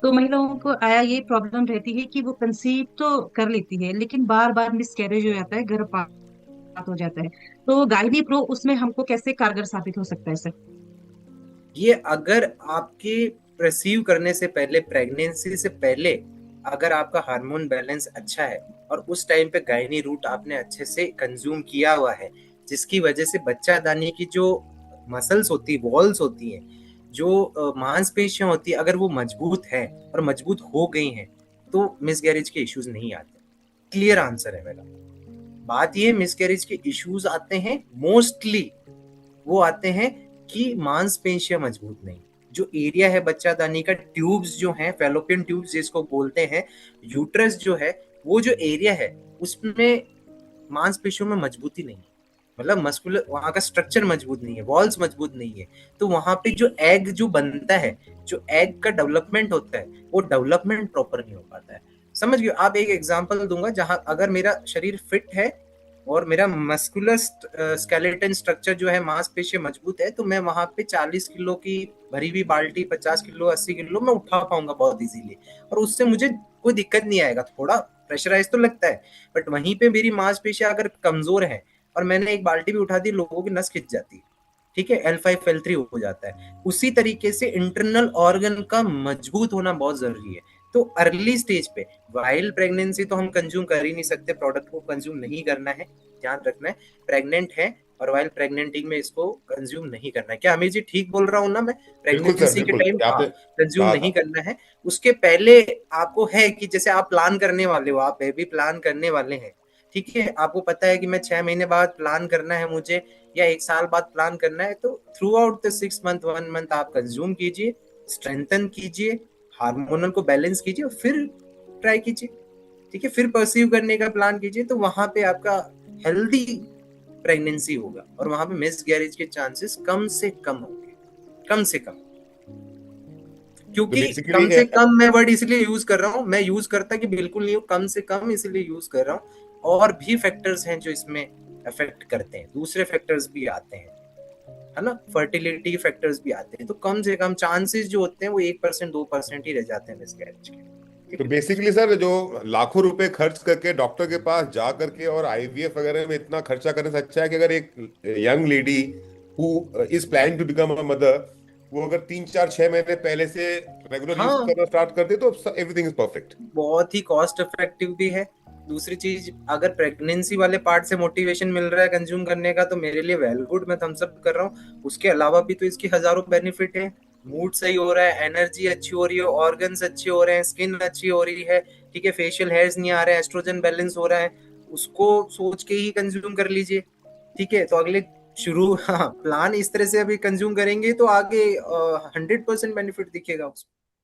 तो महिलाओं को आया ये प्रॉब्लम रहती है कि वो कंसीव तो कर लेती है, लेकिन बार बार मिस कैरेज हो जाता है, गर्भपात हो जाता है। तो गायनी प्रो उसमें हमको कैसे कारगर साबित हो सकता है सर? ये अगर आपके रिसीव करने से पहले, प्रेगनेंसी से पहले, अगर आपका हार्मोन बैलेंस अच्छा है और उस टाइम पे गायनी रूट आपने अच्छे से कंज्यूम किया हुआ है, जिसकी वजह से बच्चादानी की जो मसल्स होती है, वॉल्स होती हैं, जो मांसपेशियां होती है, अगर वो मजबूत है और मजबूत हो गई हैं, तो मिसगैरेज के इश्यूज नहीं आते। क्लियर आंसर है मेरा। बात ये, मिसकैरेज के इश्यूज आते हैं मोस्टली, वो आते हैं कि मांसपेशियां मजबूत नहीं। जो एरिया है बच्चादानी का, ट्यूब्स जो हैं, फेलोपियन ट्यूब्स जिसको बोलते हैं, यूट्रस जो है, वो जो एरिया है उसमें मांसपेशियों में मजबूती नहीं है। मतलब मस्कुलर वहां का स्ट्रक्चर मजबूत नहीं है, वॉल्स मजबूत नहीं है। तो वहां पे जो एग जो बनता है, जो एग का डेवलपमेंट होता है, वो डेवलपमेंट प्रॉपर नहीं हो पाता है। समझ गए आप? एक एग्जांपल दूंगा, जहां अगर मेरा शरीर फिट है और मेरा मस्कुलर स्केलेटन स्ट्रक्चर जो है, मांसपेशियां मजबूत है, तो मैं वहां पे 40 किलो की भरी हुई बाल्टी, 50 किलो, 80 किलो मैं उठा पाऊंगा बहुत इजीली, और उससे मुझे कोई दिक्कत नहीं आएगा। थोड़ा प्रेशराइज तो लगता है, बट वहीं पे मेरी मांसपेशियां अगर कमजोर है और मैंने एक बाल्टी भी उठा दी, लोगों की नस खिंच जाती है। ठीक है, L5 L3 हो जाता है। उसी तरीके से इंटरनल ऑर्गन का मजबूत होना बहुत जरूरी है। तो अर्ली स्टेज पे, वाइल प्रेगनेंसी तो हम कंज्यूम कर ही नहीं सकते, प्रोडक्ट को कंज्यूम नहीं करना है, ध्यान रखना है। प्रेग्नेंट है और वाइल प्रेगनेंटिंग में इसको कंज्यूम नहीं करना है। क्या अमीर जी ठीक बोल रहा हूँ ना मैं? बिल्कुल सर, प्रेगनेंसी के बिल्कुल टाइम हाँ आपने कंज्यूम कहा नहीं था। करना है। उसके पहले आपको है कि जैसे आप प्लान करने वाले हो, आप बेबी प्लान करने वाले हैं, ठीक है, आपको पता है कि मैं 6 महीने बाद प्लान करना है मुझे, या 1 साल बाद प्लान करना है, तो through out the 6 month, 1 month आप कंज्यूम कीजिए, स्ट्रेंथन कीजिए, हार्मोनल को बैलेंस कीजिए, और फिर ट्राई कीजिए। ठीक है, फिर परसीव करने का प्लान कीजिए, तो वहां पे आपका हेल्दी प्रेगनेंसी होगा और वहां पे मिस गैरेज के चांसेस कम से कम होंगे, कम से कम। तो क्योंकि बेसिकली कम से कम मैं वर्ड इसलिए यूज कर रहा हूं, मैं यूज करता कि बिल्कुल नहीं हो, कम से कम इसलिए यूज कर रहा हूं। और भी फैक्टर्स हैं जो इसमें अफेक्ट करते हैं, दूसरे फैक्टर्स भी आते हैं, है ना, फर्टिलिटी फैक्टर्स भी आते हैं। तो कम से कम चांसेस जो होते हैं वो 1% 2% ही रह जाते हैं मिसकैरेज के। ठीक तो है। बेसिकली सर, जो लाखों रुपए खर्च करके डॉक्टर के पास जा करके और आईवीएफ वगैरह में इतना खर्चा करने से अच्छा है कि अगर एक young lady who is planning to become a mother, वो अगर 3 4 6 महीने पहले से रेगुलर यूज हाँ, करना स्टार्ट कर दे तो एवरीथिंग इज परफेक्ट। बहुत ही कॉस्ट इफेक्टिव भी है। दूसरी चीज, अगर प्रेगनेंसी वाले पार्ट से मोटिवेशन मिल रहा है कंज्यूम करने का, तो मेरे लिए वेल गुड, मैं थम्स अप कर रहा हूँ। उसके अलावा भी तो इसकी हजारों बेनिफिट है। मूड सही हो रहा है, एनर्जी अच्छी हो रही है, ऑर्गन्स अच्छे हो रहे हैं, स्किन अच्छी हो रही है, ठीक है, फेशियल हेयर्स नहीं आ रहे हैं, एस्ट्रोजन बैलेंस हो रहा है। उसको सोच के ही कंज्यूम कर लीजिए। ठीक है, तो अगले शुरू हाँ, प्लान इस तरह से अभी कंज्यूम करेंगे तो आगे 100% बेनिफिट दिखेगा उसको।